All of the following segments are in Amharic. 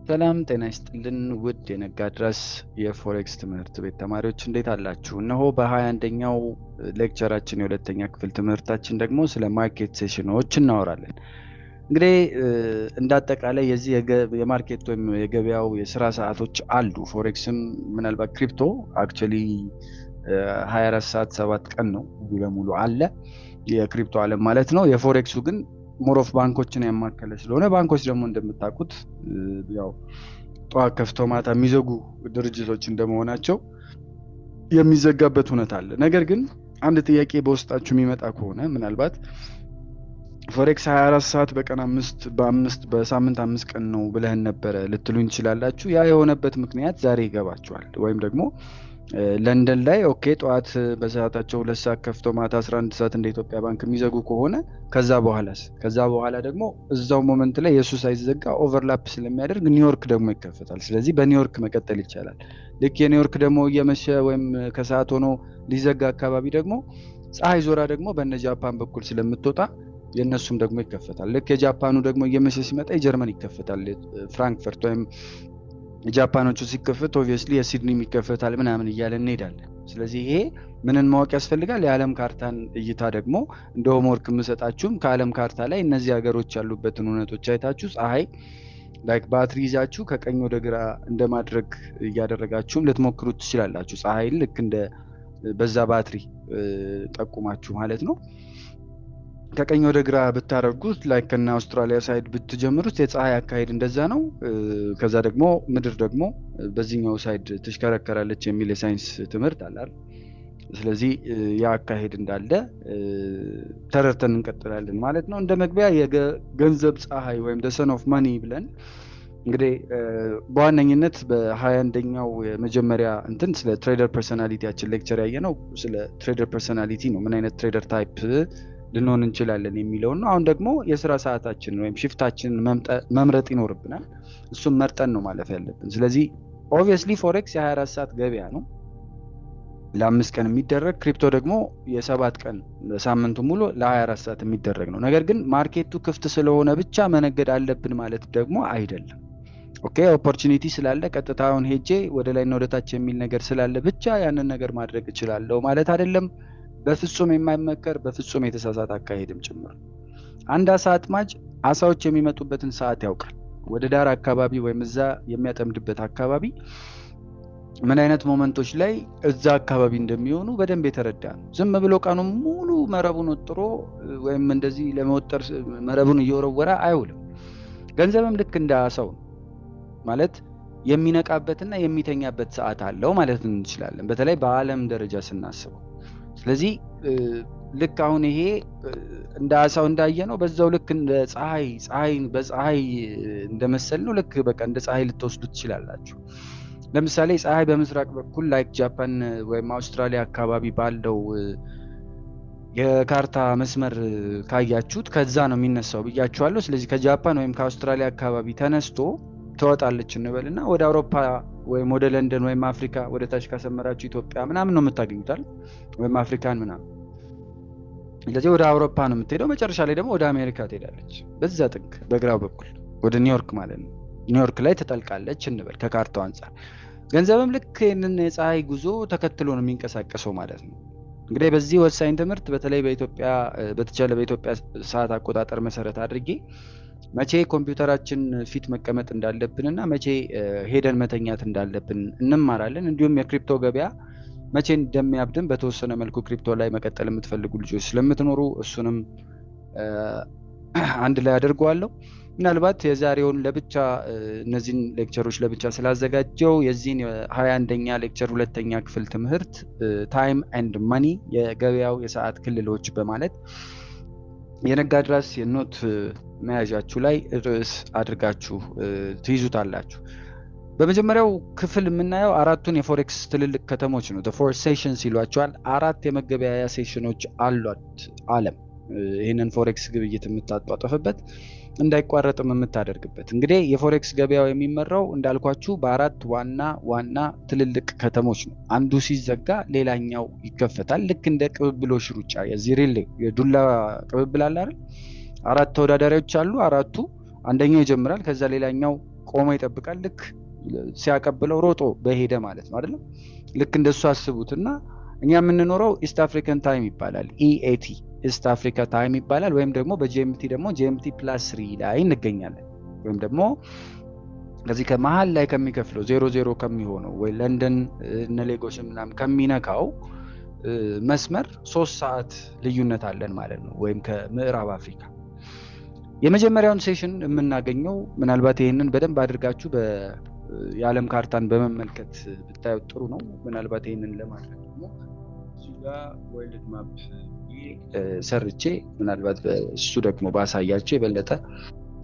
ሰላም ጤና ይስጥልን ውድ የነጋድራስ የፎሬክስ ትምህርት ቤት ተማሪዎች እንዴት አላችሁ? እነሆ በ21ኛው ሌክቸራችን የሁለተኛ ክፍል ትምህርታችን ደግሞ ስለ ማርኬት ሴሽኖች እናወራለን። እንግዲህ እንዳጠቃላይ የዚህ የማርኬት ወይም የገበያው የስራ ሰዓቶች አሉ። ፎሬክስም ምናልባት ክሪፕቶ አክቹዋሊ 24 ሰዓት 7 ቀን ነው ሙሉ ለሙሉ አለ የክሪፕቶ ዓለም ማለት ነው። የፎሬክሱ ግን ሞር ኦፍ ባንኮችን ያማከለ ስለሆነ ባንኮች ደግሞ እንደምታውቁት ያው ጠዋት ከፍተው ማታ የሚዘጉ ድርጅቶች እንደመሆናቸው የሚዘጋበት ሁኔታ አለ። ነገር ግን አንድ ጥያቄ በውስጣችሁ የሚመጣ ከሆነ ምናልባት ፎሬክስ 24 ሰዓት በቀን በሳምንት 5 ቀን ነው ብለህን ነበረ ልትሉኝ ትችላላችሁ። ያ የሆነበት ምክንያት ዛሬ ይገባችኋል። ወይም ደግሞ ለንደን ላይ ኦኬ ጠዋት በሰዓታቸው 2 ሰዓት ከፍተው ማታ 11 ሰዓት እንደ ኢትዮጵያ ባንክ የሚዘጉ ከሆነ ከዛ በኋላ ደግሞ እዛው ሞመንት ላይ የሱ ሳይዘጋ ኦቨርላፕ ስለሚያደርግ ኒውዮርክ ደግሞ ይከፈታል። ስለዚህ በኒውዮርክ መቀጠል ይቻላል። ልክ የኒውዮርክ ደግሞ እየመሸ ወይም ከሰዓት ሆኖ ሊዘጋ አካባቢ ደግሞ ፀሐይ ዞራ ደግሞ በእነ ጃፓን በኩል ስለምትወጣ የነሱም ደግሞ ይከፈታል። ልክ የጃፓኑ ደግሞ እየመሸ ሲመጣ የጀርመን ይከፈታል፣ ፍራንክፈርት ወይም ጃፓኖቹ ሲከፈት ኦብቪየስሊ የሲድኒ ይከፈታል ምናምን እያለ እንሄዳለን። ስለዚህ ይሄ ምንን ማወቅ ያስፈልጋል? የዓለም ካርታን እይታ ደግሞ እንደ ሆምወርክ የምሰጣችሁም ከዓለም ካርታ ላይ እነዚህ ሀገሮች ያሉበትን እውነቶች አይታችሁ ፀሐይ ላይክ ባትሪ ይዛችሁ ከቀኝ ወደ ግራ እንደማድረግ እያደረጋችሁም ልትሞክሩት ትችላላችሁ። ፀሐይን ልክ እንደ በዛ ባትሪ ጠቁማችሁ ማለት ነው። ከቀኝ ወደ ግራ ብታደርጉት ላይክ ከና አውስትራሊያ ሳይድ ብትጀምሩት የፀሐይ አካሄድ እንደዛ ነው። ከዛ ደግሞ ምድር ደግሞ በዚህኛው ሳይድ ትሽከረከራለች የሚል የሳይንስ ትምህርት አለ። ስለዚህ ያ አካሄድ እንዳለ ተረድተን እንቀጥላለን ማለት ነው። እንደ መግቢያ የገንዘብ ፀሐይ ወይም the son of money ብለን እንግዲህ በዋነኝነት በ21ኛው የመጀመሪያ እንትን ስለ ትሬደር ፐርሰናሊቲያችን ሌክቸር ያየነው ስለ ትሬደር ፐርሰናሊቲ ነው። ምን አይነት ትሬደር ታይፕ ልንሆን እንችላለን የሚለው ነው። አሁን ደግሞ የስራ ሰዓታችንን ወይም ሽፍታችንን መምረጥ ይኖርብናል። እሱም መርጠን ነው ማለፍ ያለብን። ስለዚህ ኦብቪየስሊ ፎሬክስ የ24 ሰዓት ገበያ ነው ለ5 ቀን የሚደረግ፣ ክሪፕቶ ደግሞ የ7 ቀን ሳምንቱ ሙሉ ለ24 ሰዓት የሚደረግ ነው። ነገር ግን ማርኬቱ ክፍት ስለሆነ ብቻ መነገድ አለብን ማለት ደግሞ አይደለም። ኦኬ ኦፖርቹኒቲ ስላለ ቀጥታውን ሄጄ ወደ ላይና ወደ ታች የሚል ነገር ስላለ ብቻ ያንን ነገር ማድረግ እችላለሁ ማለት አይደለም። በፍጹም የማይመከር በፍጹም የተሳሳተ አካሄድም ጭምር። አንድ አሳ አጥማጅ አሳዎች የሚመጡበትን ሰዓት ያውቃል። ወደ ዳር አካባቢ ወይም እዛ የሚያጠምድበት አካባቢ ምን አይነት ሞመንቶች ላይ እዛ አካባቢ እንደሚሆኑ በደንብ የተረዳ ነው። ዝም ብሎ ቀኑን ሙሉ መረቡን ወጥሮ ወይም እንደዚህ ለመወጠር መረቡን እየወረወረ አይውልም። ገንዘብም ልክ እንደ አሳው ማለት የሚነቃበትና የሚተኛበት ሰዓት አለው ማለት እንችላለን፣ በተለይ በዓለም ደረጃ ስናስበው። ስለዚህ ልክ አሁን ይሄ እንደ አሳው እንዳየነው በዛው ልክ እንደ በፀሐይ እንደመሰል ነው። ልክ በቃ እንደ ፀሐይ ልትወስዱት ትችላላችሁ። ለምሳሌ ፀሐይ በምስራቅ በኩል ላይክ ጃፓን ወይም አውስትራሊያ አካባቢ ባለው የካርታ መስመር ካያችሁት ከዛ ነው የሚነሳው ብያችኋለሁ። ስለዚህ ከጃፓን ወይም ከአውስትራሊያ አካባቢ ተነስቶ ትወጣለች እንበልና ወደ አውሮፓ ወይም ወደ ለንደን ወይም አፍሪካ ወደ ታች ካሰመራችሁ ኢትዮጵያ ምናምን ነው የምታገኙታል፣ ወይም አፍሪካን ምናምን። ስለዚህ ወደ አውሮፓ ነው የምትሄደው። መጨረሻ ላይ ደግሞ ወደ አሜሪካ ትሄዳለች፣ በዛ ጥግ በግራው በኩል ወደ ኒውዮርክ ማለት ነው። ኒውዮርክ ላይ ትጠልቃለች እንበል ከካርታው አንጻር። ገንዘብም ልክ ይህንን የፀሐይ ጉዞ ተከትሎ ነው የሚንቀሳቀሰው ማለት ነው። እንግዲህ በዚህ ወሳኝ ትምህርት በተለይ በኢትዮጵያ ሰዓት አቆጣጠር መሰረት አድርጌ መቼ ኮምፒውተራችን ፊት መቀመጥ እንዳለብንና መቼ ሄደን መተኛት እንዳለብን እንማራለን። እንዲሁም የክሪፕቶ ገበያ መቼ እንደሚያብድን በተወሰነ መልኩ ክሪፕቶ ላይ መቀጠል የምትፈልጉ ልጆች ስለምትኖሩ እሱንም አንድ ላይ አድርገዋለሁ። ምናልባት የዛሬውን ለብቻ እነዚህን ሌክቸሮች ለብቻ ስላዘጋጀው የዚህን የ21ኛ ሌክቸር ሁለተኛ ክፍል ትምህርት ታይም ኤንድ መኒ የገበያው የሰዓት ክልሎች በማለት የነጋድራስ የኖት መያዣችሁ ላይ ርዕስ አድርጋችሁ ትይዙታላችሁ። በመጀመሪያው ክፍል የምናየው አራቱን የፎሬክስ ትልልቅ ከተሞች ነው። the four sessions ይሏቸዋል። 4 የመገበያያ ሴሽኖች አሏት ዓለም ይህንን ፎሬክስ ግብይት የምታጧጧፍበት እንዳይቋረጥም የምታደርግበት። እንግዲህ የፎሬክስ ገበያው የሚመራው እንዳልኳችሁ በ4 ዋና ትልልቅ ከተሞች ነው። አንዱ ሲዘጋ ሌላኛው ይከፈታል። ልክ እንደ ቅብብሎሽ ሩጫ የዚህ ሪሌ የዱላ ቅብብል አለ አይደል? 4 ተወዳዳሪዎች አሉ። 4ቱ አንደኛው ይጀምራል፣ ከዛ ሌላኛው ቆሞ ይጠብቃል። ልክ ሲያቀብለው ሮጦ በሄደ ማለት ነው አይደለም። ልክ እንደሱ አስቡትና እኛ የምንኖረው ኢስት አፍሪካን ታይም ይባላል። ኢኤቲ ኢስት አፍሪካ ታይም ይባላል። ወይም ደግሞ በጂኤምቲ ደግሞ ጂኤምቲ +3 ላይ እንገኛለን። ወይም ደግሞ ከዚህ ከመሀል ላይ ከሚከፍለው 00 ከሚሆነው ወይ ለንደን እነ ሌጎስ ምናምን ከሚነካው መስመር 3 ሰዓት ልዩነት አለን ማለት ነው። ወይም ከምዕራብ አፍሪካ የመጀመሪያውን ሴሽን የምናገኘው ምናልባት ይሄንን በደንብ አድርጋችሁ የዓለም ካርታን በመመልከት ብታዩት ጥሩ ነው። ምናልባት ይሄንን ለማድረግ ደግሞ እዚህ ጋር ወርልድ ማፕ ሰርቼ ምናልባት እሱ ደግሞ ባሳያችሁ የበለጠ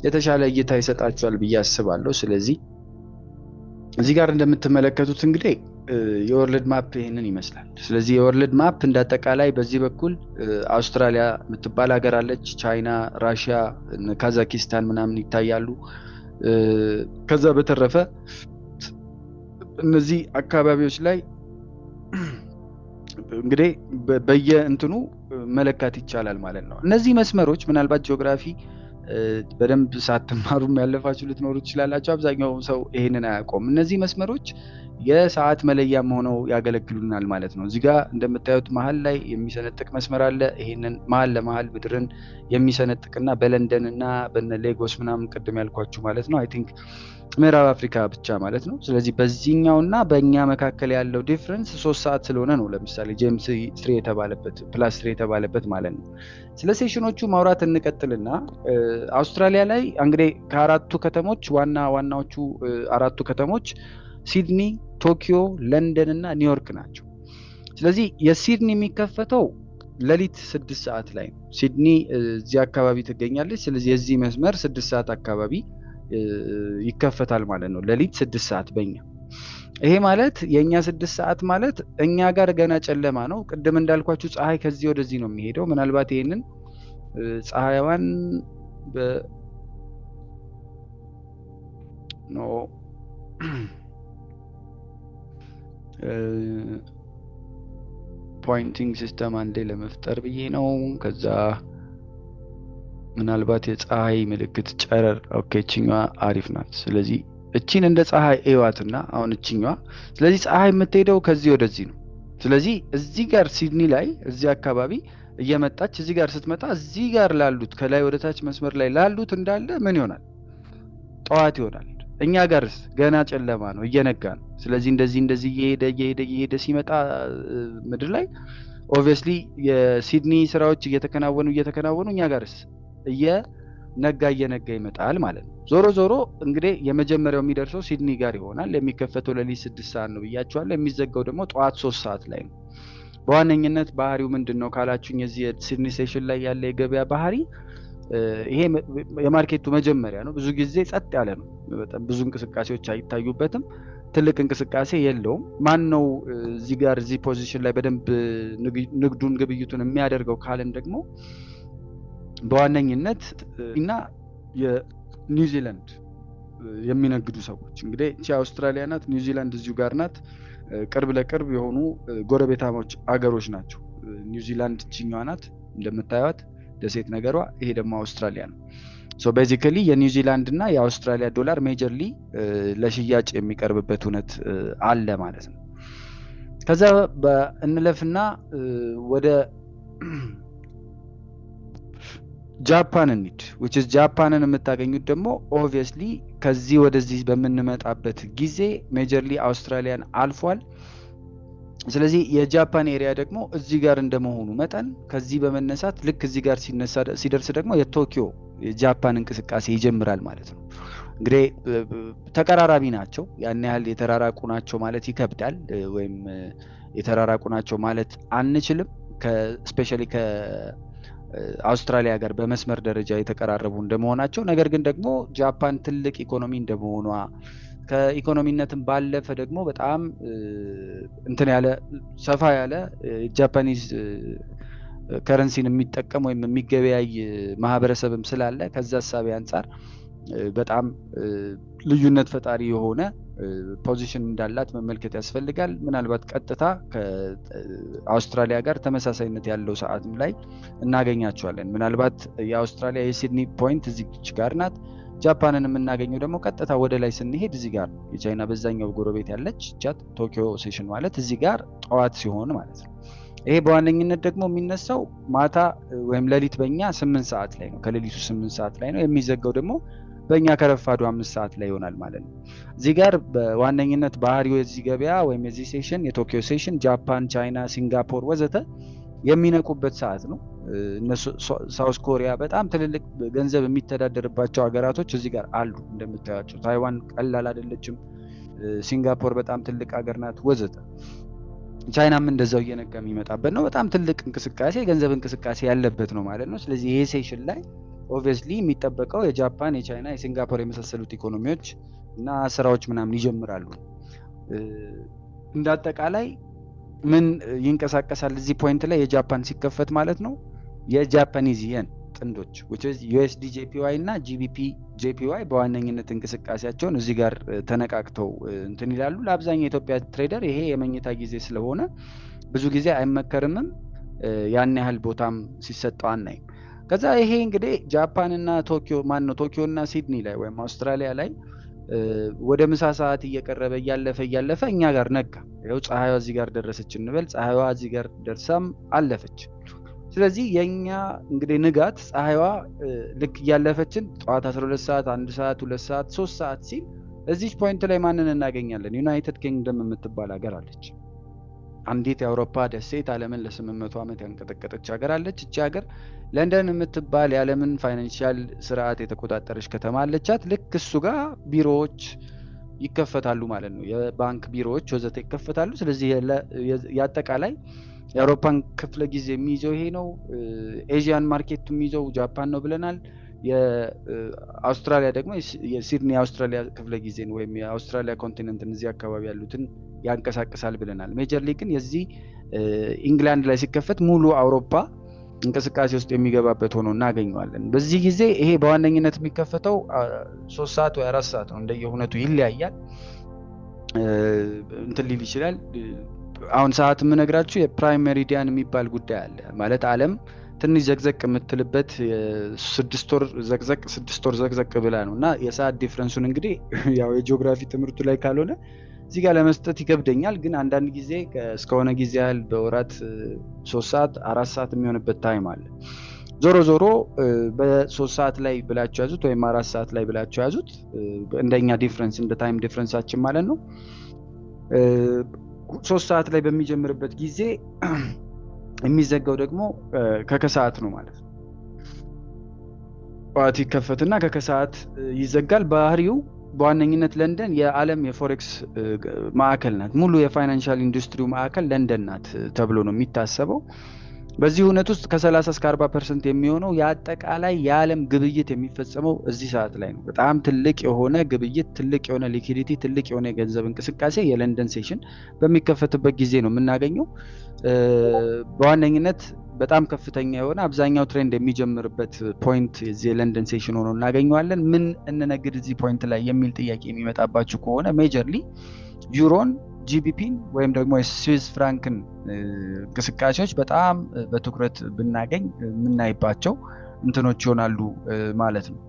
የተሻለ እይታ ይሰጣችኋል ብዬ አስባለሁ። ስለዚህ እዚህ ጋር እንደምትመለከቱት እንግዲህ የወርልድ ማፕ ይሄንን ይመስላል። ስለዚህ የወርልድ ማፕ እንዳጠቃላይ በዚህ በኩል አውስትራሊያ የምትባል ሀገር አለች፣ ቻይና፣ ራሽያ፣ ካዛኪስታን ምናምን ይታያሉ። ከዛ በተረፈ እነዚህ አካባቢዎች ላይ እንግዲህ በየእንትኑ መለካት ይቻላል ማለት ነው። እነዚህ መስመሮች ምናልባት ጂኦግራፊ በደንብ ሳትማሩም ያለፋችሁ ልትኖሩ ትችላላችሁ። አብዛኛው ሰው ይሄንን አያውቀውም። እነዚህ መስመሮች የሰዓት መለያም ሆነው ያገለግሉናል ማለት ነው። እዚህ ጋር እንደምታዩት መሀል ላይ የሚሰነጥቅ መስመር አለ። ይሄንን መሀል ለመሀል ምድርን የሚሰነጥቅና በለንደን እና በነ ሌጎስ ምናምን ቅድም ያልኳችሁ ማለት ነው። አይ ቲንክ ምዕራብ አፍሪካ ብቻ ማለት ነው። ስለዚህ በዚህኛውና በእኛ መካከል ያለው ዲፍረንስ 3 ሰዓት ስለሆነ ነው ለምሳሌ ጄምስ 3 የተባለበት +3 የተባለበት ማለት ነው። ስለ ሴሽኖቹ ማውራት እንቀጥልና አውስትራሊያ ላይ እንግዲህ ከአራቱ ከተሞች ዋናዎቹ አራቱ ከተሞች ሲድኒ፣ ቶኪዮ፣ ለንደን እና ኒውዮርክ ናቸው። ስለዚህ የሲድኒ የሚከፈተው ሌሊት 6 ሰዓት ላይ ነው። ሲድኒ እዚህ አካባቢ ትገኛለች። ስለዚህ የዚህ መስመር 6 ሰዓት አካባቢ ይከፈታል ማለት ነው። ሌሊት 6 ሰዓት በእኛ። ይሄ ማለት የኛ 6 ሰዓት ማለት እኛ ጋር ገና ጨለማ ነው። ቅድም እንዳልኳችሁ ፀሐይ ከዚህ ወደዚህ ነው የሚሄደው። ምናልባት ይሄንን ፀሐይዋን ፖይንቲንግ ሲስተም አንዴ ለመፍጠር ብዬ ነው። ከዛ ምናልባት የፀሐይ ምልክት ጨረር ኦኬ፣ እቺኛዋ አሪፍ ናት። ስለዚህ እቺን እንደ ፀሐይ እዩዋትና አሁን እቺኛዋ፣ ስለዚህ ፀሐይ የምትሄደው ከዚህ ወደዚህ ነው። ስለዚህ እዚህ ጋር ሲድኒ ላይ እዚህ አካባቢ እየመጣች እዚህ ጋር ስትመጣ እዚህ ጋር ላሉት ከላይ ወደ ታች መስመር ላይ ላሉት እንዳለ ምን ይሆናል? ጠዋት ይሆናል። እኛ ጋርስ ገና ጨለማ ነው፣ እየነጋ ነው። ስለዚህ እንደዚህ እየሄደ ሲመጣ ምድር ላይ ኦብቪየስሊ የሲድኒ ስራዎች እየተከናወኑ እኛ ጋርስ እየነጋ ይመጣል ማለት ነው። ዞሮ እንግዲህ የመጀመሪያው የሚደርሰው ሲድኒ ጋር ይሆናል። የሚከፈተው ሌሊት 6 ሰዓት ነው ብያችኋለሁ። የሚዘጋው ደግሞ ጠዋት 3 ሰዓት ላይ ነው። በዋነኝነት ባህሪው ምንድነው ካላችሁኝ የዚህ ሲድኒ ሴሽን ላይ ያለ የገበያ ባህሪ ይሄ የማርኬቱ መጀመሪያ ነው። ብዙ ጊዜ ጸጥ ያለ ነው። በጣም ብዙ እንቅስቃሴዎች አይታዩበትም። ትልቅ እንቅስቃሴ የለውም። ማን ነው እዚህ ፖዚሽን ላይ በደንብ ንግዱን ግብይቱን የሚያደርገው ካለን ደግሞ በዋነኝነት እና የኒውዚላንድ የሚነግዱ ሰዎች እንግዲህ እቺ አውስትራሊያ ናት፣ ኒውዚላንድ እዚሁ ጋር ናት። ቅርብ ለቅርብ የሆኑ ጎረቤታሞች አገሮች ናቸው። ኒውዚላንድ እቺኛዋ ናት እንደምታዩት ደሴት ነገሯ። ይሄ ደግሞ አውስትራሊያ ነው። ሶ ቤዚካሊ የኒውዚላንድ እና የአውስትራሊያ ዶላር ሜጀርሊ ለሽያጭ የሚቀርብበት ሁኔታ አለ ማለት ነው። ከዛ እንለፍና ወደ ጃፓን እንሂድ። which is ጃፓንን የምታገኙት ደግሞ obviously ከዚህ ወደዚህ በምንመጣበት ጊዜ ሜጀርሊ አውስትራሊያን አልፏል። ስለዚህ የጃፓን ኤሪያ ደግሞ እዚህ ጋር እንደመሆኑ መጠን ከዚህ በመነሳት ልክ እዚህ ጋር ሲደርስ ደግሞ የቶኪዮ የጃፓን እንቅስቃሴ ይጀምራል ማለት ነው። እንግዲህ ተቀራራቢ ናቸው። ያን ያህል የተራራቁ ናቸው ማለት ይከብዳል፣ ወይም የተራራቁ ናቸው ማለት አንችልም። ስፔሻሊ ከአውስትራሊያ ጋር በመስመር ደረጃ የተቀራረቡ እንደመሆናቸው፣ ነገር ግን ደግሞ ጃፓን ትልቅ ኢኮኖሚ እንደመሆኗ ከኢኮኖሚነትም ባለፈ ደግሞ በጣም እንትን ያለ ሰፋ ያለ ጃፓኒዝ ከረንሲን የሚጠቀም ወይም የሚገበያይ ማህበረሰብም ስላለ ከዛ ሀሳብ አንፃር በጣም ልዩነት ፈጣሪ የሆነ ፖዚሽን እንዳላት መመልከት ያስፈልጋል። ምናልባት ቀጥታ ከአውስትራሊያ ጋር ተመሳሳይነት ያለው ሰዓትም ላይ እናገኛቸዋለን። ምናልባት የአውስትራሊያ የሲድኒ ፖይንት እዚች ጋር ናት። ጃፓንን የምናገኘው ደግሞ ቀጥታ ወደ ላይ ስንሄድ እዚህ ጋር የቻይና በዛኛው ጎረቤት ያለች ቻት ቶኪዮ ሴሽን ማለት እዚህ ጋር ጠዋት ሲሆን ማለት ነው። ይሄ በዋነኝነት ደግሞ የሚነሳው ማታ ወይም ሌሊት በእኛ 8 ሰዓት ላይ ነው። ከሌሊቱ 8 ሰዓት ላይ ነው። የሚዘጋው ደግሞ በእኛ ከረፋዱ 5 ሰዓት ላይ ይሆናል ማለት ነው። እዚህ ጋር በዋነኝነት ባህሪው የዚህ ገበያ ወይም የዚህ ሴሽን የቶኪዮ ሴሽን ጃፓን፣ ቻይና፣ ሲንጋፖር ወዘተ የሚነቁበት ሰዓት ነው። እነሱ ሳውዝ ኮሪያ በጣም ትልልቅ ገንዘብ የሚተዳደርባቸው ሀገራቶች እዚህ ጋር አሉ እንደምታያቸው። ታይዋን ቀላል አይደለችም። ሲንጋፖር በጣም ትልቅ ሀገር ናት ወዘተ። ቻይናም እንደዛው እየነቃ የሚመጣበት ነው። በጣም ትልቅ እንቅስቃሴ የገንዘብ እንቅስቃሴ ያለበት ነው ማለት ነው። ስለዚህ ይሄ ሴሽን ላይ ኦብቪየስሊ የሚጠበቀው የጃፓን፣ የቻይና፣ የሲንጋፖር የመሳሰሉት ኢኮኖሚዎች እና ስራዎች ምናምን ይጀምራሉ። እንዳጠቃላይ ምን ይንቀሳቀሳል እዚህ ፖይንት ላይ የጃፓን ሲከፈት ማለት ነው የጃፓኒዝ የን ጥንዶች which is USD JPY እና GBP JPY በዋነኝነት እንቅስቃሴያቸውን እዚህ ጋር ተነቃቅተው እንትን ይላሉ። ለአብዛኛው የኢትዮጵያ ትሬደር ይሄ የመኝታ ጊዜ ስለሆነ ብዙ ጊዜ አይመከርምም፣ ያን ያህል ቦታም ሲሰጠው አናይም። ከዛ ይሄ እንግዲህ ጃፓን እና ቶኪዮ ቶኪዮ እና ሲድኒ ላይ ወይም አውስትራሊያ ላይ ወደ ምሳ ሰዓት እየቀረበ እያለፈ እኛ ጋር ነጋ። ያው ፀሐይዋ እዚህ ጋር ደረሰች እንበል። ፀሐይዋ እዚህ ጋር ደርሳም አለፈች። ስለዚህ የኛ እንግዲህ ንጋት ፀሐይዋ ልክ እያለፈችን ጠዋት 12 ሰዓት 1 ሰዓት 2 ሰዓት 3 ሰዓት ሲል እዚህ ፖይንት ላይ ማንን እናገኛለን? ዩናይትድ ኪንግደም የምትባል ሀገር አለች። አንዲት የአውሮፓ ደሴት ዓለምን ለ800 ዓመት ያንቀጠቀጠች ሀገር አለች። እቺ ሀገር ለንደን የምትባል የዓለምን ፋይናንሻል ስርዓት የተቆጣጠረች ከተማ አለቻት። ልክ እሱ ጋር ቢሮዎች ይከፈታሉ ማለት ነው። የባንክ ቢሮዎች ወዘተ ይከፈታሉ። ስለዚህ ያጠቃላይ የአውሮፓን ክፍለ ጊዜ የሚይዘው ይሄ ነው። ኤዥያን ማርኬት የሚይዘው ጃፓን ነው ብለናል። የአውስትራሊያ ደግሞ የሲድኒ የአውስትራሊያ ክፍለ ጊዜን ወይም የአውስትራሊያ ኮንቲኔንትን እዚህ አካባቢ ያሉትን ያንቀሳቅሳል ብለናል። ሜጀር ሊግን የዚህ ኢንግላንድ ላይ ሲከፈት ሙሉ አውሮፓ እንቅስቃሴ ውስጥ የሚገባበት ሆኖ እናገኘዋለን። በዚህ ጊዜ ይሄ በዋነኝነት የሚከፈተው 3 ሰዓት ወይ 4 ሰዓት ነው። እንደየሁነቱ ይለያያል። እንትን ሊል ይችላል። አሁን ሰዓት የምነግራችሁ የፕራይም ሜሪዲያን የሚባል ጉዳይ አለ። ማለት ዓለም ትንሽ ዘቅዘቅ የምትልበት 6 ወር ዘቅዘቅ ብላ ነው እና የሰዓት ዲፍረንሱን እንግዲህ ያው የጂኦግራፊ ትምህርቱ ላይ ካልሆነ እዚህ ጋር ለመስጠት ይከብደኛል። ግን አንዳንድ ጊዜ እስከሆነ ጊዜ ያህል በወራት 3 ሰዓት 4 ሰዓት የሚሆንበት ታይም አለ። ዞሮ በ3 ሰዓት ላይ ብላችሁ ያዙት ወይም 4 ሰዓት ላይ ብላችሁ ያዙት። እንደኛ ዲፍረንስ እንደ ታይም ዲፍረንሳችን ማለት ነው። 3 ሰዓት ላይ በሚጀምርበት ጊዜ የሚዘጋው ደግሞ ከከሰዓት ነው ማለት ነው። ጠዋት ይከፈትና ከከሰዓት ይዘጋል። ባህሪው በዋነኝነት ለንደን የዓለም የፎሬክስ ማዕከል ናት። ሙሉ የፋይናንሻል ኢንዱስትሪው ማዕከል ለንደን ናት ተብሎ ነው የሚታሰበው። በዚህ ሁኔታ ውስጥ ከ30 እስከ 40% የሚሆነው የአጠቃላይ የዓለም ግብይት የሚፈጸመው እዚህ ሰዓት ላይ ነው። በጣም ትልቅ የሆነ ግብይት፣ ትልቅ የሆነ ሊኩዊዲቲ፣ ትልቅ የሆነ የገንዘብ እንቅስቃሴ የለንደን ሴሽን በሚከፈትበት ጊዜ ነው የምናገኘው። በዋነኝነት በጣም ከፍተኛ የሆነ አብዛኛው ትሬንድ የሚጀምርበት ፖይንት የዚህ የለንደን ሴሽን ሆኖ እናገኘዋለን። ምን እንነግድ እዚህ ፖይንት ላይ የሚል ጥያቄ የሚመጣባችሁ ከሆነ ሜጀርሊ ዩሮን፣ ጂቢፒን ወይም ደግሞ የስዊስ ፍራንክን እንቅስቃሴዎች በጣም በትኩረት ብናገኝ የምናይባቸው እንትኖች ይሆናሉ ማለት ነው።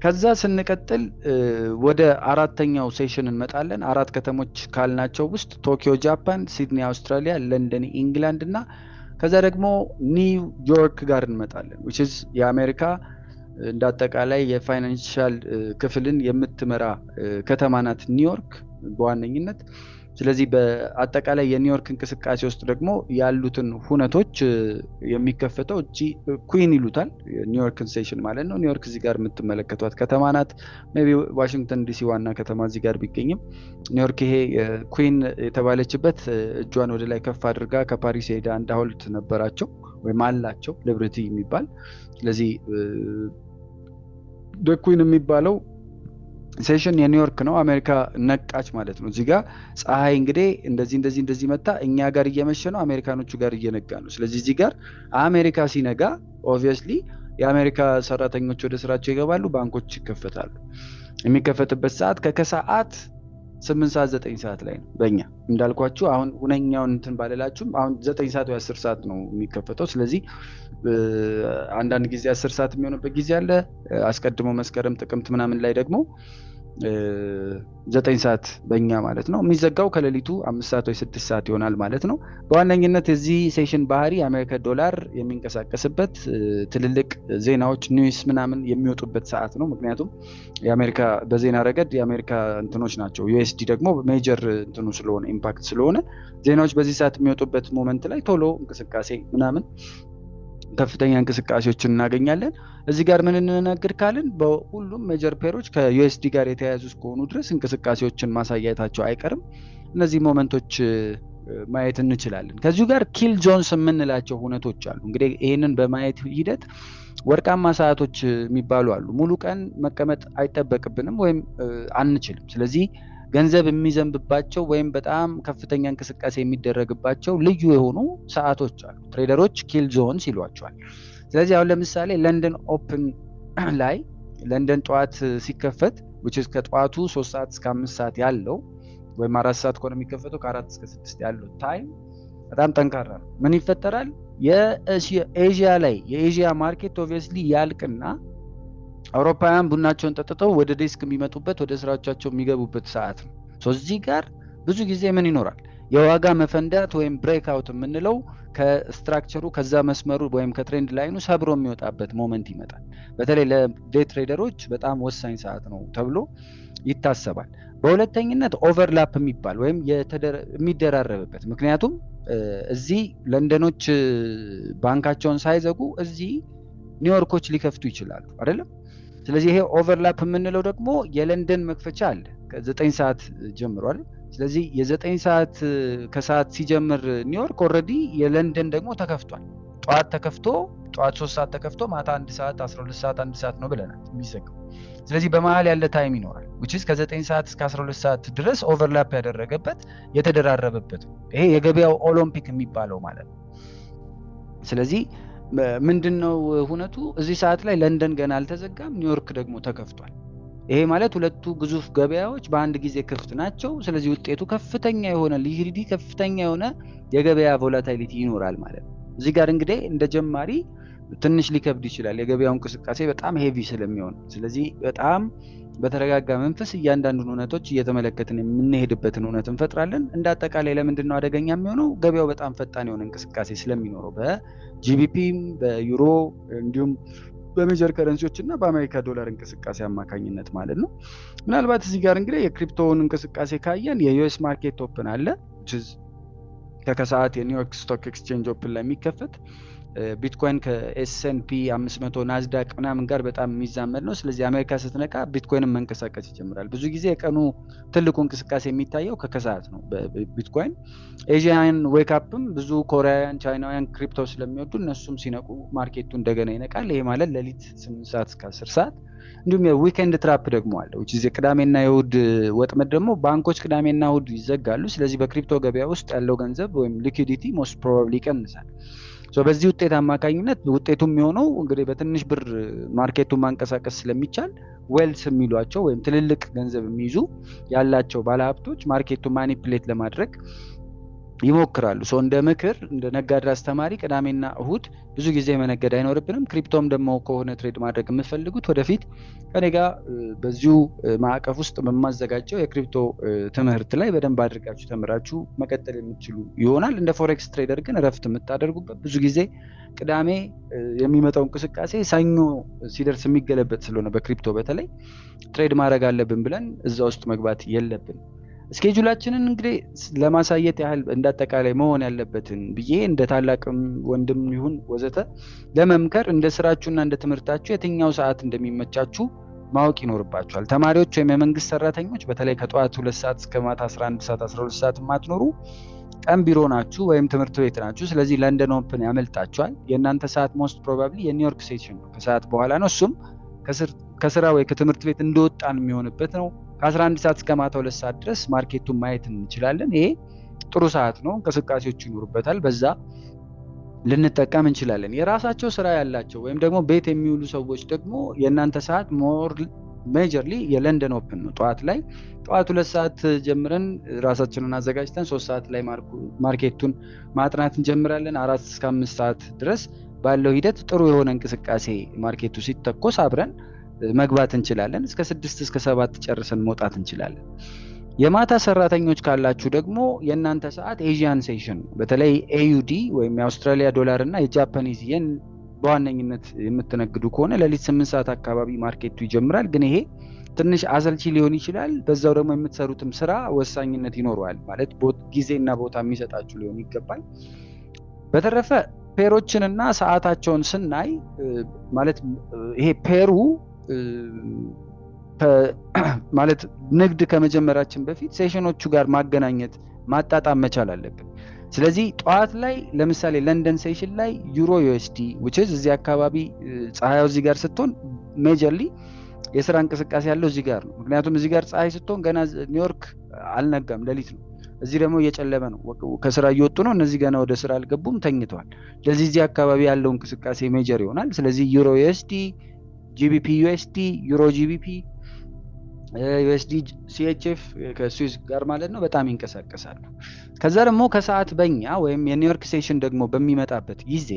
ከዛ ስንቀጥል ወደ አራተኛው ሴሽን እንመጣለን። 4 ከተሞች ካልናቸው ውስጥ ቶኪዮ ጃፓን፣ ሲድኒ አውስትራሊያ፣ ለንደን ኢንግላንድ እና ከዛ ደግሞ ኒውዮርክ ጋር እንመጣለን which is የአሜሪካ እንዳጠቃላይ የፋይናንሻል ክፍልን የምትመራ ከተማ ናት ኒውዮርክ በዋነኝነት። ስለዚህ በአጠቃላይ የኒውዮርክ እንቅስቃሴ ውስጥ ደግሞ ያሉትን ሁነቶች የሚከፈተው እቺ ኩዊን ይሉታል ኒውዮርክን ሴሽን ማለት ነው። ኒውዮርክ እዚህ ጋር የምትመለከቷት ከተማ ናት። ሜቢ ዋሽንግተን ዲሲ ዋና ከተማ እዚህ ጋር ቢገኝም ኒውዮርክ ይሄ ኩዊን የተባለችበት እጇን ወደ ላይ ከፍ አድርጋ ከፓሪስ ሄዳ አንድ ሐውልት ነበራቸው ወይም አላቸው ሊበርቲ የሚባል። ስለዚህ ኩዊን የሚባለው ሴሽን የኒውዮርክ ነው። አሜሪካ ነቃች ማለት ነው። እዚህ ጋር ፀሐይ እንግዲህ እንደዚህ መጣ እኛ ጋር እየመሸ ነው፣ አሜሪካኖቹ ጋር እየነጋ ነው። ስለዚህ እዚህ ጋር አሜሪካ ሲነጋ ኦብቪየስሊ የአሜሪካ ሰራተኞች ወደ ስራቸው ይገባሉ፣ ባንኮች ይከፈታሉ። የሚከፈትበት ሰዓት ከከሰዓት 8 ሰዓት 9 ሰዓት ላይ ነው በእኛ እንዳልኳችሁ። አሁን ሁነኛውን እንትን ባለላችሁም አሁን 9 ሰዓት ወይ 10 ሰዓት ነው የሚከፈተው። ስለዚህ አንዳንድ ጊዜ 10 ሰዓት የሚሆንበት ጊዜ አለ። አስቀድሞ መስከረም ጥቅምት ምናምን ላይ ደግሞ 9 ሰዓት በእኛ ማለት ነው። የሚዘጋው ከሌሊቱ 5 ሰዓት ወይ 6 ሰዓት ይሆናል ማለት ነው። በዋነኝነት የዚህ ሴሽን ባህሪ የአሜሪካ ዶላር የሚንቀሳቀስበት ትልልቅ ዜናዎች ኒውስ ምናምን የሚወጡበት ሰዓት ነው። ምክንያቱም የአሜሪካ በዜና ረገድ የአሜሪካ እንትኖች ናቸው። ዩኤስዲ ደግሞ ሜጀር እንትኑ ስለሆነ ኢምፓክት ስለሆነ ዜናዎች በዚህ ሰዓት የሚወጡበት ሞመንት ላይ ቶሎ እንቅስቃሴ ምናምን ከፍተኛ እንቅስቃሴዎችን እናገኛለን። እዚህ ጋር ምን እንነግር ካልን በሁሉም ሜጀር ፔሮች ከዩኤስዲ ጋር የተያያዙ እስከሆኑ ድረስ እንቅስቃሴዎችን ማሳየታቸው አይቀርም። እነዚህ ሞመንቶች ማየት እንችላለን። ከዚሁ ጋር ኪል ዞንስ የምንላቸው ሁነቶች አሉ። እንግዲህ ይህንን በማየት ሂደት ወርቃማ ሰዓቶች የሚባሉ አሉ። ሙሉ ቀን መቀመጥ አይጠበቅብንም ወይም አንችልም። ስለዚህ ገንዘብ የሚዘንብባቸው ወይም በጣም ከፍተኛ እንቅስቃሴ የሚደረግባቸው ልዩ የሆኑ ሰዓቶች አሉ። ትሬደሮች ኪል ዞንስ ይሏቸዋል። ስለዚህ አሁን ለምሳሌ ለንደን ኦፕን ላይ ለንደን ጠዋት ሲከፈት ከጠዋቱ 3 ሰዓት እስከ 5 ሰዓት ያለው ወይም 4 ሰዓት ከሆነ የሚከፈተው ከ4 እስከ 6 ያለው ታይም በጣም ጠንካራ ነው። ምን ይፈጠራል? የኤዥያ ላይ የኤዥያ ማርኬት ኦብቪየስሊ ያልቅና አውሮፓውያን ቡናቸውን ጠጥተው ወደ ዴስክ የሚመጡበት ወደ ስራዎቻቸው የሚገቡበት ሰዓት ነው። እዚህ ጋር ብዙ ጊዜ ምን ይኖራል? የዋጋ መፈንዳት ወይም ብሬክ አውት የምንለው ከስትራክቸሩ ከዛ መስመሩ ወይም ከትሬንድ ላይኑ ሰብሮ የሚወጣበት ሞመንት ይመጣል። በተለይ ለዴይ ትሬደሮች በጣም ወሳኝ ሰዓት ነው ተብሎ ይታሰባል። በሁለተኝነት ኦቨርላፕ የሚባል ወይም የሚደራረብበት፣ ምክንያቱም እዚህ ለንደኖች ባንካቸውን ሳይዘጉ እዚህ ኒውዮርኮች ሊከፍቱ ይችላሉ አይደለም? ስለዚህ ይሄ ኦቨርላፕ የምንለው ደግሞ የለንደን መክፈቻ አለ ከ9 ሰዓት ጀምሯል። ስለዚህ የ9 ሰዓት ከሰዓት ሲጀምር ኒውዮርክ ኦልሬዲ የለንደን ደግሞ ተከፍቷል። ጠዋት ተከፍቶ ጠዋት 3 ሰዓት ተከፍቶ ማታ 1 ሰዓት 12 ሰዓት 1 ሰዓት ነው ብለናል የሚዘጋው። ስለዚህ በመሃል ያለ ታይም ይኖራል which is ከ9 ሰዓት እስከ 12 ሰዓት ድረስ ኦቨርላፕ ያደረገበት የተደራረበበት ይሄ የገበያው ኦሎምፒክ የሚባለው ማለት ነው። ስለዚህ ምንድነው ሁነቱ? እዚህ ሰዓት ላይ ለንደን ገና አልተዘጋም፣ ኒውዮርክ ደግሞ ተከፍቷል። ይሄ ማለት ሁለቱ ግዙፍ ገበያዎች በአንድ ጊዜ ክፍት ናቸው። ስለዚህ ውጤቱ ከፍተኛ የሆነ ሊኩዊዲቲ ከፍተኛ የሆነ የገበያ ቮላቲሊቲ ይኖራል ማለት ነው። እዚህ ጋር እንግዲህ እንደ ጀማሪ ትንሽ ሊከብድ ይችላል የገበያው እንቅስቃሴ በጣም ሄቪ ስለሚሆን። ስለዚህ በጣም በተረጋጋ መንፈስ እያንዳንዱን እውነቶች እየተመለከትን የምንሄድበትን እውነት እንፈጥራለን። እንደ አጠቃላይ ለምንድን ነው አደገኛ የሚሆነው? ገበያው በጣም ፈጣን የሆነ እንቅስቃሴ ስለሚኖረው በጂቢፒም በዩሮ እንዲሁም በሜጀር ከረንሲዎች እና በአሜሪካ ዶላር እንቅስቃሴ አማካኝነት ማለት ነው። ምናልባት እዚህ ጋር እንግዲህ የክሪፕቶውን እንቅስቃሴ ካየን የዩኤስ ማርኬት ኦፕን አለ ከከሰዓት የኒውዮርክ ስቶክ ኤክስቼንጅ ኦፕን ላይ የሚከፈት ቢትኮይን ከኤስኤንፒ 500 ናዝዳቅ ምናምን ጋር በጣም የሚዛመድ ነው። ስለዚህ አሜሪካ ስትነቃ ቢትኮይንም መንቀሳቀስ ይጀምራል። ብዙ ጊዜ የቀኑ ትልቁ እንቅስቃሴ የሚታየው ከከሰዓት ነው በቢትኮይን። ኤዥያን ዌክ አፕም ብዙ ኮሪያውያን ቻይናውያን ክሪፕቶ ስለሚወዱ እነሱም ሲነቁ ማርኬቱ እንደገና ይነቃል። ይሄ ማለት ሌሊት 8 ሰዓት እስከ 10 ሰዓት። እንዲሁም የዊኬንድ ትራፕ ደግሞ አለ which is የቅዳሜና የእሁድ ወጥመድ ደግሞ ባንኮች ቅዳሜና እሁድ ይዘጋሉ። ስለዚህ በክሪፕቶ ገበያ ውስጥ ያለው ገንዘብ ወይም ሊኩዊዲቲ ሞስት ፕሮባብሊ ይቀንሳል። በዚህ ውጤት አማካኝነት ውጤቱ የሚሆነው እንግዲህ በትንሽ ብር ማርኬቱን ማንቀሳቀስ ስለሚቻል ዌልስ የሚሏቸው ወይም ትልልቅ ገንዘብ የሚይዙ ያላቸው ባለሀብቶች ማርኬቱን ማኒፕሌት ለማድረግ ይሞክራሉ። እንደ ምክር እንደ ነጋዴ አስተማሪ ቅዳሜና እሁድ ብዙ ጊዜ መነገድ አይኖርብንም። ክሪፕቶም ደግሞ ከሆነ ትሬድ ማድረግ የምትፈልጉት ወደፊት ከኔ ጋር በዚሁ ማዕቀፍ ውስጥ በማዘጋጀው የክሪፕቶ ትምህርት ላይ በደንብ አድርጋችሁ ተምራችሁ መቀጠል የምትችሉ ይሆናል። እንደ ፎሬክስ ትሬደር ግን እረፍት የምታደርጉበት ብዙ ጊዜ ቅዳሜ የሚመጣው እንቅስቃሴ ሰኞ ሲደርስ የሚገለበጥ ስለሆነ በክሪፕቶ በተለይ ትሬድ ማድረግ አለብን ብለን እዛ ውስጥ መግባት የለብን። ስኬጁላችንን እንግዲህ ለማሳየት ያህል እንዳጠቃላይ መሆን ያለበትን ብዬ እንደ ታላቅም ወንድም ይሁን ወዘተ ለመምከር እንደ ስራችሁና እንደ ትምህርታችሁ የትኛው ሰዓት እንደሚመቻችሁ ማወቅ ይኖርባችኋል። ተማሪዎች ወይም የመንግስት ሰራተኞች በተለይ ከጠዋት 2 ሰዓት እስከ ማታ 11 ሰዓት 12 ሰዓት ማትኖሩ ቀን ቢሮ ናችሁ ወይም ትምህርት ቤት ናችሁ። ስለዚህ ለንደን ኦፕን ያመልጣችኋል። የእናንተ ሰዓት ሞስት ፕሮባብሊ የኒውዮርክ ሴሽን ነው፣ ከሰዓት በኋላ ነው። እሱም ከስራ ወይ ከትምህርት ቤት እንደወጣን የሚሆንበት ነው። ከ11 ሰዓት እስከ ማታ 2 ሰዓት ድረስ ማርኬቱን ማየት እንችላለን። ይሄ ጥሩ ሰዓት ነው፣ እንቅስቃሴዎች ይኖሩበታል። በዛ ልንጠቀም እንችላለን። የራሳቸው ስራ ያላቸው ወይም ደግሞ ቤት የሚውሉ ሰዎች ደግሞ የእናንተ ሰዓት ሞር ሜጀርሊ የለንደን ኦፕን ነው። ጠዋት 2 ሰዓት ጀምረን ራሳችንን አዘጋጅተን 3 ሰዓት ላይ ማርኬቱን ማጥናት እንጀምራለን። 4 እስከ 5 ሰዓት ድረስ ባለው ሂደት ጥሩ የሆነ እንቅስቃሴ ማርኬቱ ሲተኮስ አብረን መግባት እንችላለን። እስከ 6 እስከ 7 ጨርሰን መውጣት እንችላለን። የማታ ሰራተኞች ካላችሁ ደግሞ የእናንተ ሰዓት ኤዥያን ሴሽን በተለይ AUD ወይም የአውስትራሊያ ዶላር እና የጃፓኒዝ የን በዋነኝነት የምትነግዱ ከሆነ ሌሊት 8 ሰዓት አካባቢ ማርኬቱ ይጀምራል። ግን ይሄ ትንሽ አሰልቺ ሊሆን ይችላል። በዛው ደግሞ የምትሰሩትም ስራ ወሳኝነት ይኖረዋል። ማለት ጊዜና ቦታ የሚሰጣችሁ ሊሆን ይገባል። በተረፈ ፔሮችንና ሰዓታቸውን ስናይ ማለት ይሄ ፔሩ ማለት ንግድ ከመጀመራችን በፊት ሴሽኖቹ ጋር ማገናኘት ማጣጣም መቻል አለብን። ስለዚህ ጠዋት ላይ ለምሳሌ ለንደን ሴሽን ላይ ዩሮ USD which is እዚህ አካባቢ ፀሐዩ እዚህ ጋር ስትሆን ሜጀርሊ የስራ እንቅስቃሴ ያለው እዚህ ጋር ነው። ምክንያቱም እዚህ ጋር ፀሐይ ስትሆን ገና ኒውዮርክ አልነጋም፣ ሌሊት ነው። እዚህ ደግሞ እየጨለመ ነው፣ ከስራ እየወጡ ነው። እነዚህ ገና ወደ ስራ አልገቡም፣ ተኝተዋል። ስለዚህ እዚህ አካባቢ ያለው እንቅስቃሴ ሜጀር ይሆናል። ስለዚህ ዩሮ USD፣ GBP USD፣ ዩሮ GBP፣ USD CHF ከስዊስ ጋር ማለት ነው በጣም ይንቀሳቀሳሉ። ከዛ ደግሞ ከሰዓት በእኛ ወይም የኒውዮርክ ሴሽን ደግሞ በሚመጣበት ጊዜ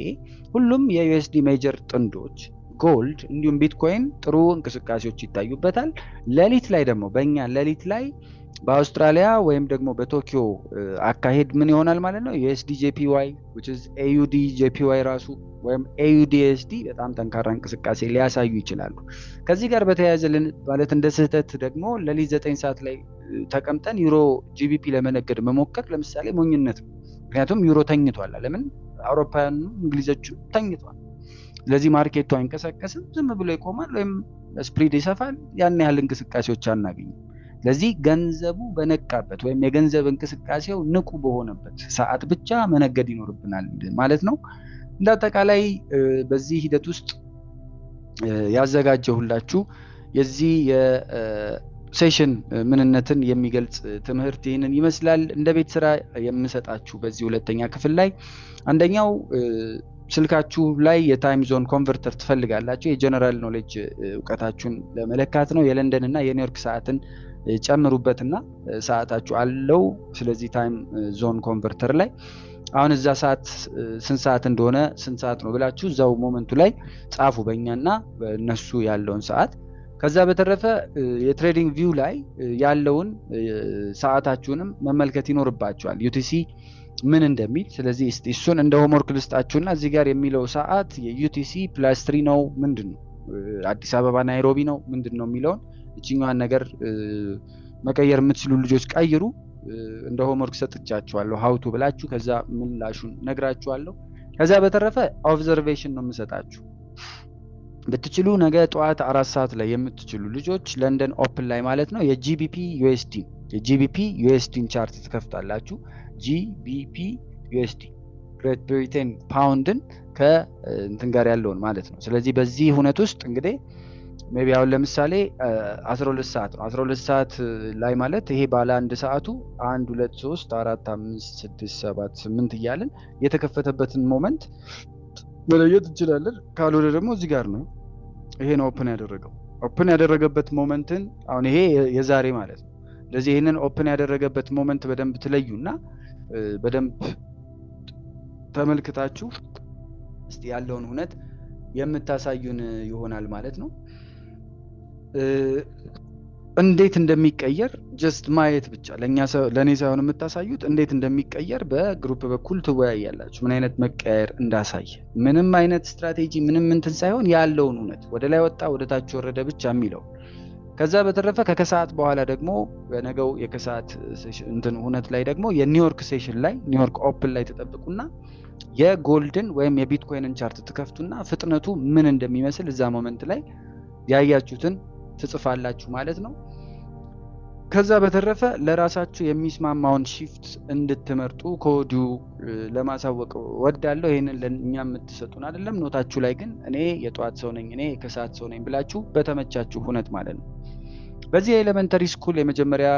ሁሉም የUSD ሜጀር ጥንዶች ጎልድ እንዲሁም ቢትኮይን ጥሩ እንቅስቃሴዎች ይታዩበታል። ሌሊት ላይ ደግሞ በእኛ ሌሊት ላይ በአውስትራሊያ ወይም ደግሞ በቶኪዮ አካሄድ ምን ይሆናል ማለት ነው USD JPY which is AUD JPY ራሱ ወይም AUD USD በጣም ጠንካራ እንቅስቃሴ ሊያሳዩ ይችላሉ። ከዚህ ጋር በተያያዘ ማለት እንደ ስህተት ደግሞ ሌሊት 9 ሰዓት ላይ ተቀምጠን ዩሮ GBP ለመነገድ መሞከር ለምሳሌ ሞኝነት ነው። ምክንያቱም ዩሮ ተኝቷል። ለምን አውሮፓውያኑ እንግሊዞቹ ተኝቷል። ስለዚህ ማርኬቱ አይንቀሳቀስም፣ ዝም ብሎ ይቆማል ወይም ስፕሪድ ይሰፋል። ያን ያህል እንቅስቃሴዎች አናገኝም። ስለዚህ ገንዘቡ በነቃበት ወይም የገንዘብ እንቅስቃሴው ንቁ በሆነበት ሰዓት ብቻ መነገድ ይኖርብናል ማለት ነው። እንዳጠቃላይ በዚህ ሂደት ውስጥ ያዘጋጀሁላችሁ የዚህ የሴሽን ምንነትን የሚገልጽ ትምህርት ይህንን ይመስላል። እንደ ቤት ስራ የምሰጣችሁ በዚህ ሁለተኛ ክፍል ላይ አንደኛው ስልካችሁ ላይ የታይም ዞን ኮንቨርተር ትፈልጋላችሁ። የጀነራል ኖሌጅ እውቀታችሁን ለመለካት ነው። የለንደን እና የኒውዮርክ ሰዓትን ጨምሩበትና ሰዓታችሁ አለው። ስለዚህ ታይም ዞን ኮንቨርተር ላይ አሁን እዛ ሰዓት ስንት ሰዓት እንደሆነ ስንት ሰዓት ነው ብላችሁ እዛው ሞመንቱ ላይ ጻፉ፣ በእኛና በእነሱ ያለውን ሰዓት። ከዛ በተረፈ የትሬዲንግ ቪው ላይ ያለውን ሰዓታችሁንም መመልከት ይኖርባችኋል UTC ምን እንደሚል። ስለዚህ እሱን እንደ ሆምወርክ ልስጣችሁና እዚህ ጋር የሚለው ሰዓት የUTC +3 ነው ምንድነው፣ አዲስ አበባ ናይሮቢ ነው ምንድነው የሚለውን እቺኛዋን ነገር መቀየር የምትችሉ ልጆች ቀይሩ። እንደ ሆምወርክ ሰጥቻችኋለሁ ሀውቱ ብላችሁ ከዛ ምላሹን ነግራችኋለሁ። ከዛ በተረፈ ኦብዘርቬሽን ነው የምሰጣችሁ። ብትችሉ ነገ ጠዋት 4 ሰዓት ላይ የምትችሉ ልጆች ለንደን ኦፕን ላይ ማለት ነው የGBP USD ቻርት ትከፍታላችሁ። GBP USD ግሬት ብሪቴን ፓውንድን ከእንትን ጋር ያለውን ማለት ነው። ስለዚህ በዚህ ሁኔታ ውስጥ እንግዲህ ሜቢ አሁን ለምሳሌ 12 ሰዓት ነው። 12 ሰዓት ላይ ማለት ይሄ ባለ አንድ ሰዓቱ 1 2 3 4 5 6 7 8 እያልን የተከፈተበትን ሞመንት መለየት እንችላለን። ካልሆነ ደግሞ እዚህ ጋር ነው ይሄ ነው ኦፕን ያደረገበት ሞመንትን አሁን ይሄ የዛሬ ማለት ነው። ስለዚህ ይሄንን ኦፕን ያደረገበት ሞመንት በደንብ ትለዩና በደንብ ተመልክታችሁ እስቲ ያለውን ሁኔታ የምታሳዩን ይሆናል ማለት ነው። እንዴት እንደሚቀየር ጀስት ማየት ብቻ ለኔ ሳይሆን የምታሳዩት እንዴት እንደሚቀየር በግሩፕ በኩል ትወያያላችሁ። ምን አይነት መቀየር እንዳሳየ ምንም አይነት ስትራቴጂ ምንም እንትን ሳይሆን ያለውን ሁኔታ ወደ ላይ ወጣ ወደ ታች ወረደ ብቻ የሚለው። ከዛ በተረፈ ከከሰዓት በኋላ ደግሞ በነገው የከሰዓት እንትን ሁኔታ ላይ ደግሞ የኒውዮርክ ሴሽን ላይ ኒውዮርክ ኦፕን ላይ ተጠብቁና የጎልድን ወይም የቢትኮይንን ቻርት ትከፍቱና ፍጥነቱ ምን እንደሚመስል እዛ ሞመንት ላይ ያያችሁትን ትጽፋላችሁ ማለት ነው። ከዛ በተረፈ ለራሳችሁ የሚስማማውን ሺፍት እንድትመርጡ ኮዲው ለማሳወቅ ወዳለው ይሄንን ለኛ የምትሰጡን አይደለም። ኖታችሁ ላይ ግን እኔ የጧት ሰው ነኝ እኔ የከሰዓት ሰው ነኝ ብላችሁ በተመቻችሁ ሁኔታ ማለት ነው። በዚህ ኤሌመንተሪ ስኩል የመጀመሪያ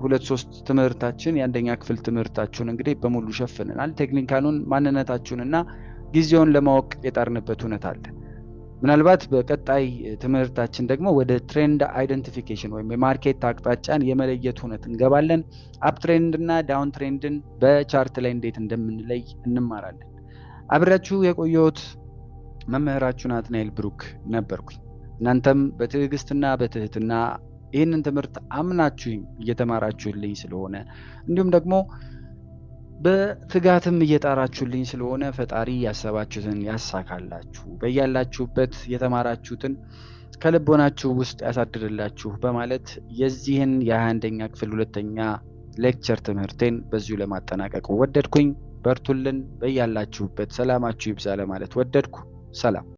2-3 ትምህርታችን የአንደኛ ክፍል ትምህርታችሁን እንግዲህ በሙሉ ሸፍነናል። ቴክኒካሉን ማንነታችሁንና ጊዜውን ለማወቅ የጣርንበት ሁኔታ አለ። ምናልባት በቀጣይ ትምህርታችን ደግሞ ወደ ትሬንድ አይደንቲፊኬሽን ወይም የማርኬት አቅጣጫን የመለየት ሁነት እንገባለን። አፕ ትሬንድ እና ዳውን ትሬንድን በቻርት ላይ እንዴት እንደምንለይ እንማራለን። አብራችሁ የቆየሁት መምህራችሁ ናትናኤል ብሩክ ነበርኩኝ። እናንተም በትዕግስትና በትህትና ይህንን ትምህርት አምናችሁኝ እየተማራችሁልኝ ስለሆነ እንዲሁም ደግሞ በትጋትም እየጣራችሁልኝ ስለሆነ ፈጣሪ ያሰባችሁትን ያሳካላችሁ፣ በያላችሁበት የተማራችሁትን ከልቦናችሁ ውስጥ ያሳድርላችሁ በማለት የዚህን የ21ኛ ክፍል ሁለተኛ ሌክቸር ትምህርቴን በዚሁ ለማጠናቀቅ ወደድኩኝ። በርቱልን፣ በያላችሁበት ሰላማችሁ ይብዛ ለማለት ወደድኩ። ሰላም።